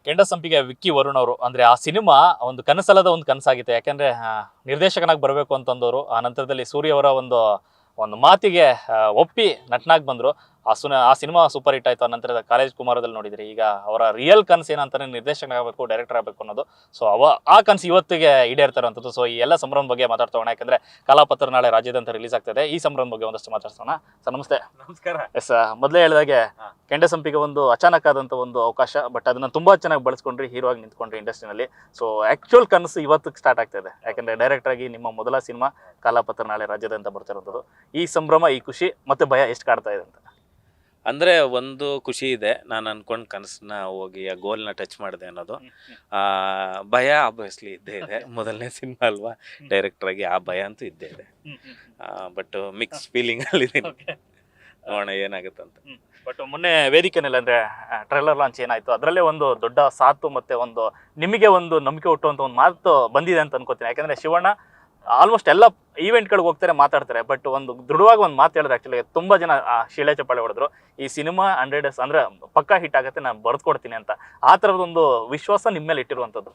ಕೆಂಡ ಸಂಪಿಗೆ ವಿಕ್ಕಿ ವರುಣ್ ಅವರು ಅಂದ್ರೆ ಆ ಸಿನಿಮಾ ಒಂದು ಕನಸಲ್ಲದ ಒಂದು ಕನಸಾಗಿತ್ತು. ಯಾಕಂದ್ರೆ ನಿರ್ದೇಶಕನಾಗಿ ಬರಬೇಕು ಅಂತಂದವರು ಆ ನಂತರದಲ್ಲಿ ಸೂರ್ಯ ಅವರ ಒಂದು ಒಂದು ಮಾತಿಗೆ ಒಪ್ಪಿ ನಟನಾಗಿ ಬಂದರು. ಆ ಸಿನಿಮಾ ಸೂಪರ್ ಹಿಟ್ ಆಯಿತು. ಆ ನಂತರದ ಕಾಲೇಜ್ ಕುಮಾರದಲ್ಲಿ ನೋಡಿದ್ರಿ. ಈಗ ಅವರ ರಿಯಲ್ ಕನಸು ಏನಂತಾನೆ ನಿರ್ದೇಶಕ ಆಗಬೇಕು, ಡೈರೆಕ್ಟರ್ ಆಗಬೇಕು ಅನ್ನೋದು. ಸೊ ಆ ಕನಸು ಇವತ್ತಿಗೆ ಈಡೇರ್ತಾರಂಥದ್ದು. ಸೊ ಈ ಎಲ್ಲ ಸಂಭ್ರಮ ಬಗ್ಗೆ ಮಾತಾಡ್ತೋಣ. ಯಾಕಂದ್ರೆ ಕಲಾಪತ್ರ ನಾಳೆ ರಾಜ್ಯಾದ್ಯಂತ ರಿಲೀಸ್ ಆಗ್ತದೆ. ಈ ಸಂಭ್ರಮ ಬಗ್ಗೆ ಒಂದಷ್ಟು ಮಾತಾಡ್ಸೋಣ. ಸರ್ ನಮಸ್ತೆ. ನಮಸ್ಕಾರ. ಎಸ್, ಮೊದಲೇ ಹೇಳಿದಾಗೆ ಕೆಂಡ ಸಂಪಿಗೆ ಒಂದು ಅಚಾನಕ್ ಆದಂಥ ಒಂದು ಅವಕಾಶ, ಬಟ್ ಅದನ್ನ ತುಂಬಾ ಚೆನ್ನಾಗಿ ಬಳಸ್ಕೊಂಡ್ರಿ, ಹೀರೋ ಆಗಿ ನಿಂತ್ಕೊಂಡ್ರಿ ಇಂಡಸ್ಟ್ರಿನಲ್ಲಿ. ಸೊ ಆಕ್ಚುಯಲ್ ಕನಸು ಇವತ್ತಿಗೆ ಸ್ಟಾರ್ಟ್ ಆಗ್ತಾಯಿದೆ. ಯಾಕಂದ್ರೆ ಡೈರೆಕ್ಟರ್ ಆಗಿ ನಿಮ್ಮ ಮೊದಲ ಸಿನಿಮಾ ಕಲಾಪತ್ರ ನಾಳೆ ರಾಜ್ಯಾದ್ಯಂತ ಬರ್ತಿರೋದು. ಈ ಸಂಭ್ರಮ, ಈ ಖುಷಿ ಮತ್ತೆ ಭಯ ಎಷ್ಟು ಕಾಡ್ತಾ ಇದೆ ಅಂತ? ಅಂದರೆ ಒಂದು ಖುಷಿ ಇದೆ, ನಾನು ಅನ್ಕೊಂಡು ಕನಸನ್ನ ಹೋಗಿ ಆ ಗೋಲ್ನ ಟಚ್ ಮಾಡಿದೆ ಅನ್ನೋದು. ಭಯ ಆಬ್ವಿಯಸ್ಲಿ ಇದ್ದೇ ಇದೆ, ಮೊದಲನೇ ಸಿನಿಮಾ ಅಲ್ವಾ, ಡೈರೆಕ್ಟರ್ ಆಗಿ ಆ ಭಯ ಅಂತೂ ಇದ್ದೇ ಇದೆ. ಬಟ್ ಮಿಕ್ಸ್ ಫೀಲಿಂಗಲ್ಲಿ ಇದ್ದೀನಿ, ನೋಡೋಣ ಏನಾಗುತ್ತಂತ. ಬಟ್ ಮೊನ್ನೆ ವೇದಿಕೆನಲ್ಲಿ ಅಂದ್ರೆ ಟ್ರೈಲರ್ ಲಾಂಚ್ ಏನಾಯ್ತು, ಅದರಲ್ಲೇ ಒಂದು ದೊಡ್ಡ ಸಾತು ಮತ್ತೆ ಒಂದು ನಿಮಗೆ ಒಂದು ನಂಬಿಕೆ ಹುಟ್ಟುವಂತ ಒಂದು ಮಾತು ಬಂದಿದೆ ಅಂತ ಅನ್ಕೋತೀನಿ. ಯಾಕಂದ್ರೆ ಶಿವಣ್ಣ ಆಲ್ಮೋಸ್ಟ್ ಎಲ್ಲ ಈವೆಂಟ್ಗಳಿಗೆ ಹೋಗ್ತಾರೆ, ಮಾತಾಡ್ತಾರೆ. ಬಟ್ ಒಂದು ದೃಢವಾಗಿ ಒಂದು ಮಾತು ಹೇಳಿದ್ರೆ ಆಕ್ಚುಲಿ ತುಂಬಾ ಜನ ಶಿಲೆ ಚಪ್ಪಾಳೆ ಹೊಡೆದ್ರು. ಈ ಸಿನಿಮಾ 100 ಅಂದ್ರೆ ಪಕ್ಕಾ ಹಿಟ್ ಆಗುತ್ತೆ, ನಾನು ಬರ್ದ್ಕೊಡ್ತೀನಿ ಅಂತ. ಆ ಥರದೊಂದು ವಿಶ್ವಾಸ ನಿಮ್ಮ ಮೇಲೆ ಇಟ್ಟಿರುವಂಥದ್ದು.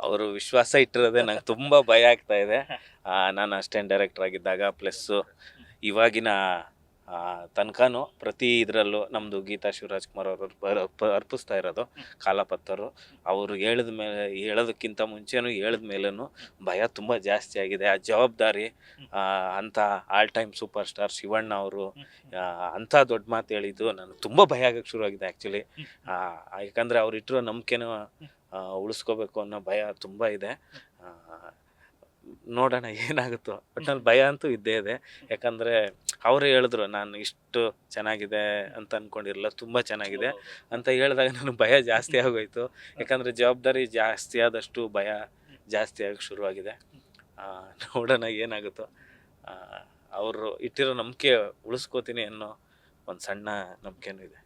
ಅವರು ವಿಶ್ವಾಸ ಇಟ್ಟಿರೋದೇ ನಂಗೆ ತುಂಬ ಭಯ ಆಗ್ತಾ ಇದೆ. ನಾನು ಅಸಿಸ್ಟೆಂಟ್ ಡೈರೆಕ್ಟರ್ ಆಗಿದ್ದಾಗ ಪ್ಲಸ್ ಇವಾಗಿನ ತನಕನೂ ಪ್ರತಿ ಇದರಲ್ಲೂ ನಮ್ಮದು ಗೀತಾ ಶಿವರಾಜ್ ಕುಮಾರ್ ಅವರು ಅರ್ಪಿಸ್ತಾ ಇರೋದು ಕಾಲಾಪತ್ತರು. ಅವರು ಹೇಳೋದಕ್ಕಿಂತ ಮುಂಚೆನೂ ಹೇಳಿದ ಮೇಲೂ ಭಯ ತುಂಬ ಜಾಸ್ತಿ ಆಗಿದೆ. ಆ ಜವಾಬ್ದಾರಿ ಅಂಥ all time super star Shivanna ಅವರು ಅಂಥ ದೊಡ್ಡ ಮಾತು ಹೇಳಿದ್ದು ನನಗೆ ತುಂಬ ಭಯ ಆಗಕ್ಕೆ ಶುರುವಾಗಿದೆ ಆ್ಯಕ್ಚುಲಿ. ಯಾಕಂದರೆ ಅವ್ರು ಇಟ್ಟಿರೋ ನಂಬಿಕೆನೂ ಉಳಿಸ್ಕೋಬೇಕು ಅನ್ನೋ ಭಯ ತುಂಬ ಇದೆ. ನೋಡೋಣ ಏನಾಗುತ್ತೋ, ಒಟ್ನಲ್ಲಿ ಭಯ ಅಂತೂ ಇದ್ದೇ ಇದೆ. ಯಾಕಂದರೆ ಅವರೇ ಹೇಳಿದ್ರು ನಾನು ಇಷ್ಟು ಚೆನ್ನಾಗಿದೆ ಅಂತ ಅಂದ್ಕೊಂಡಿರಲ್ಲ, ತುಂಬ ಚೆನ್ನಾಗಿದೆ ಅಂತ ಹೇಳಿದಾಗ ನನಗೆ ಭಯ ಜಾಸ್ತಿ ಆಗೋಯ್ತು. ಯಾಕಂದರೆ ಜವಾಬ್ದಾರಿ ಜಾಸ್ತಿ ಆದಷ್ಟು ಭಯ ಜಾಸ್ತಿ ಆಗೋಕ್ಕೆ ಶುರುವಾಗಿದೆ. ನೋಡೋಣ ಏನಾಗುತ್ತೋ. ಅವರು ಇಟ್ಟಿರೋ ನಂಬಿಕೆ ಉಳಿಸ್ಕೋತೀನಿ ಅನ್ನೋ ಒಂದು ಸಣ್ಣ ನಂಬಿಕೆನೂ ಇದೆ.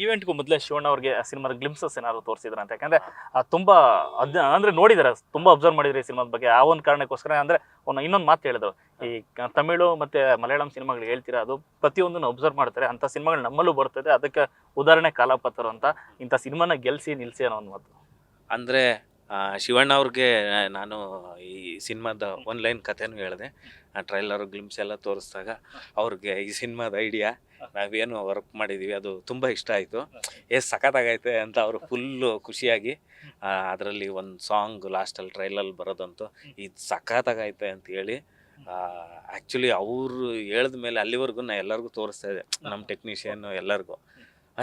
ಈವೆಂಟ್ಗೂ ಮೊದಲೇ ಶಿವಣ್ಣ ಅವ್ರಿಗೆ ಸಿನಿಮಾದ ಗ್ಲಿಮ್ಸಸ್ ಏನಾದ್ರು ತೋರಿಸಿದ್ರ ಅಂತ? ಯಾಕಂದ್ರೆ ತುಂಬಾ ಅಂದ್ರೆ ನೋಡಿದಾರೆ, ತುಂಬಾ ಅಬ್ಸರ್ವ್ ಮಾಡಿದ್ರಿ ಸಿನಿಮಾದ ಬಗ್ಗೆ. ಆ ಒಂದು ಕಾರಣಕ್ಕೋಸ್ಕರ ಅಂದ್ರೆ ಇನ್ನೊಂದು ಮಾತು ಹೇಳಿದ್ರು, ಈ ತಮಿಳು ಮತ್ತೆ ಮಲಯಾಳಂ ಸಿನಿಮಾಗಳು ಹೇಳ್ತೀರಾ, ಅದು ಪ್ರತಿಯೊಂದನ್ನು ಅಬ್ಸರ್ವ್ ಮಾಡ್ತಾರೆ, ಅಂತ ಸಿನಿಮಾಗಳು ನಮ್ಮಲ್ಲೂ ಬರ್ತದೆ, ಅದಕ್ಕೆ ಉದಾಹರಣೆ ಕಾಲಾಪತ್ರ ಅಂತ. ಇಂಥ ಸಿನಿಮಾನ ಗೆಲ್ಸಿ ನಿಲ್ಸಿ ಅನ್ನೋ ಒಂದು ಮಾತು. ಅಂದರೆ ಶಿವಣ್ಣ ಅವ್ರಿಗೆ ನಾನು ಈ ಸಿನಿಮಾದ ಒನ್ಲೈನ್ ಕಥೆನೂ ಹೇಳಿದೆ. ಟ್ರೈಲರು ಗ್ಲಿಮ್ಸ್ ಎಲ್ಲ ತೋರಿಸಿದಾಗ ಅವ್ರಿಗೆ ಈ ಸಿನಿಮಾದ ಐಡಿಯಾ, ನಾವೇನು ವರ್ಕ್ ಮಾಡಿದ್ದೀವಿ ಅದು ತುಂಬ ಇಷ್ಟ ಆಯಿತು. ಸಖತ್ತಾಗೈತೆ ಅಂತ ಅವರು ಫುಲ್ಲು ಖುಷಿಯಾಗಿ ಅದರಲ್ಲಿ ಒಂದು ಸಾಂಗ್ ಲಾಸ್ಟಲ್ಲಿ ಟ್ರೈಲಲ್ಲಿ ಬರೋದಂತೂ ಇದು ಸಖತ್ತಾಗೈತೆ ಅಂತ ಹೇಳಿ ಆ್ಯಕ್ಚುಲಿ ಅವರು ಹೇಳಿದ ಮೇಲೆ ಅಲ್ಲಿವರೆಗೂ ನಾನು ಎಲ್ಲರಿಗೂ ತೋರಿಸ್ತಾ ಇದ್ದೆ, ನಮ್ಮ ಟೆಕ್ನಿಷಿಯನ್ನು ಎಲ್ಲರಿಗೂ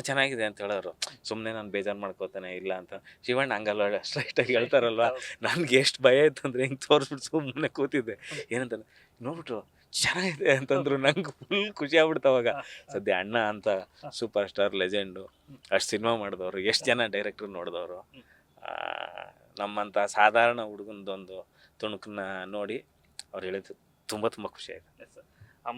ಚೆನ್ನಾಗಿದೆ ಅಂತ ಹೇಳೋರು. ಸುಮ್ಮನೆ ನಾನು ಬೇಜಾರು ಮಾಡ್ಕೋತಾನೆ ಇಲ್ಲ ಅಂತ. ಶಿವಣ್ಣ ಹಂಗಲ್ಲ, ಸ್ಟ್ರೈಟಾಗಿ ಹೇಳ್ತಾರಲ್ವ. ನನಗೆ ಎಷ್ಟು ಭಯ ಇತ್ತು ಅಂದರೆ ಹಿಂಗೆ ತೋರಿಸ್ಬಿಟ್ಟು ಸುಮ್ಮನೆ ಕೂತಿದ್ದೆ. ಏನಂತ ನೋಡ್ಬಿಟ್ರು ಚೆನ್ನಾಗಿದೆ ಅಂತಂದ್ರು, ನಂಗೆ ಫುಲ್ ಖುಷಿ ಆಗ್ಬಿಡ್ತು ಅವಾಗ. ಸದ್ಯ ಅಣ್ಣ ಅಂತ ಸೂಪರ್ ಸ್ಟಾರ್ ಲೆಜೆಂಡು, ಅಷ್ಟು ಸಿನಿಮಾ ಮಾಡಿದವರು, ಎಷ್ಟು ಜನ ಡೈರೆಕ್ಟ್ರು ನೋಡಿದವರು, ನಮ್ಮಂಥ ಸಾಧಾರಣ ಹುಡುಗಂದೊಂದು ತುಣುಕನ್ನ ನೋಡಿ ಅವ್ರು ಹೇಳಿದ್ದು ತುಂಬ ತುಂಬ ಖುಷಿ ಆಯಿತು.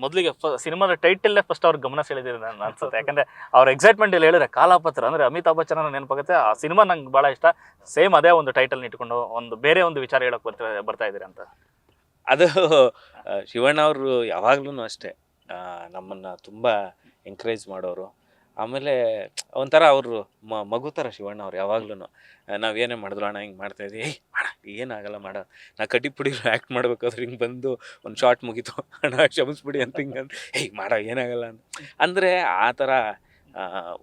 ಮೊದಲಿಗೆ ಸಿನಿಮಾದ ಟೈಟಲ್ ಫಸ್ಟ್ ಅವ್ರ ಗಮನ ಸೆಳೆದಿದೆ ನಾನು ಅನ್ಸುತ್ತೆ. ಯಾಕಂದ್ರೆ ಅವ್ರ ಎಕ್ಸೈಟ್ಮೆಂಟ್ ಇಲ್ಲಿ ಹೇಳಿದ್ರೆ ಕಾಲಾಪತ್ರ ಅಂದ್ರೆ ಅಮಿತಾಬ್ ಬಚ್ಚನ್ ನೆನಪಾಗುತ್ತೆ. ಆ ಸಿನಿಮಾ ನಂಗೆ ಭಾಳ ಇಷ್ಟ. ಸೇಮ್ ಅದೇ ಒಂದು ಟೈಟಲ್ ಇಟ್ಕೊಂಡು ಒಂದು ಬೇರೆ ಒಂದು ವಿಚಾರ ಹೇಳಕ್ ಬರ್ತಾ ಇದ್ದೀರಿ ಅಂತ. ಅದು ಶಿವಣ್ಣ ಅವರು ಯಾವಾಗ್ಲೂ ಅಷ್ಟೇ ನಮ್ಮನ್ನು ತುಂಬ ಎಂಕರೇಜ್ ಮಾಡೋರು. ಆಮೇಲೆ ಒಂಥರ ಅವರು ಮಗು ಥರ ಶಿವಣ್ಣ ಅವ್ರು ಯಾವಾಗ್ಲೂ. ನಾವೇನೇ ಮಾಡಿದ್ರು ಅಣ್ಣ ಹಿಂಗೆ ಮಾಡ್ತಾಯಿದ್ವಿ, ಅಣ್ಣ ಏನಾಗಲ್ಲ ಮಾಡ, ನಾ ಕಟ್ಟಿ ಪುಡಿರು ಆ್ಯಕ್ಟ್ ಮಾಡ್ಬೇಕಾದ್ರೆ ಹಿಂಗೆ ಬಂದು ಒಂದು ಶಾರ್ಟ್ ಮುಗೀತು, ಅಣ್ಣ ಕ್ಷಮಿಸ್ಬಿಡಿ ಅಂತ ಹಿಂಗೆ ಮಾಡೋ ಏನಾಗಲ್ಲ ಅಂತ. ಅಂದರೆ ಆ ಥರ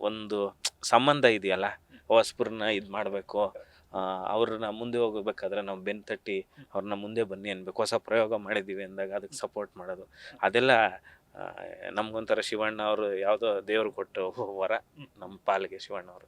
ಒಂದು ಸಂಬಂಧ ಇದೆಯಲ್ಲ, ಹೊಸಬ್ರನ್ನ ಇದು ಮಾಡಬೇಕು, ಅವ್ರನ್ನ ಮುಂದೆ ಹೋಗಬೇಕಾದ್ರೆ ನಾವು ಬೆನ್ನು ತಟ್ಟಿ ಅವ್ರನ್ನ ಮುಂದೆ ಬನ್ನಿ ಅನ್ಬೇಕು. ಹೊಸ ಪ್ರಯೋಗ ಮಾಡಿದ್ದೀವಿ ಅಂದಾಗ ಅದಕ್ಕೆ ಸಪೋರ್ಟ್ ಮಾಡೋದು, ಅದೆಲ್ಲ ನಮಗೊಂಥರ ಶಿವಣ್ಣ ಅವರು ಯಾವುದೋ ದೇವ್ರು ಕೊಟ್ಟು ವರ ನಮ್ಮ ಪಾಲಿಗೆ ಶಿವಣ್ಣ ಅವರು.